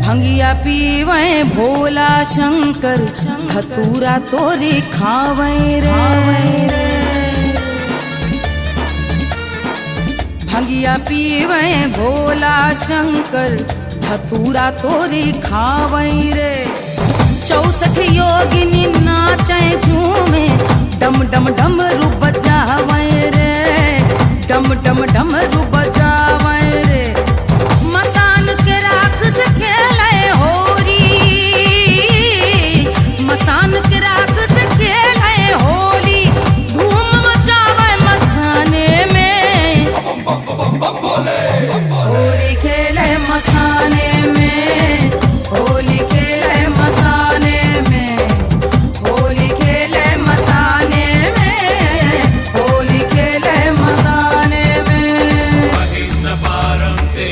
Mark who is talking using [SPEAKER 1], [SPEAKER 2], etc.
[SPEAKER 1] भंगिया पीवे भोला शंकर धतूरा तोरे खावे रे। भंगिया पीवे भोला शंकर धतूरा तोरे खावे रे। 64 योगिनी नाचे झूमे डम डम डमरू बजावे रे। डम डम डमरू बजावे रे। मसान के राख से खेले होरी। मसान के राख से खेले होली। धूम मचावे मसाने में। होली खेले मसाने में। होली खेले मसाने में। होली खेले मसाने में। होली खेले मसाने में।
[SPEAKER 2] महिन्द्र पारं ते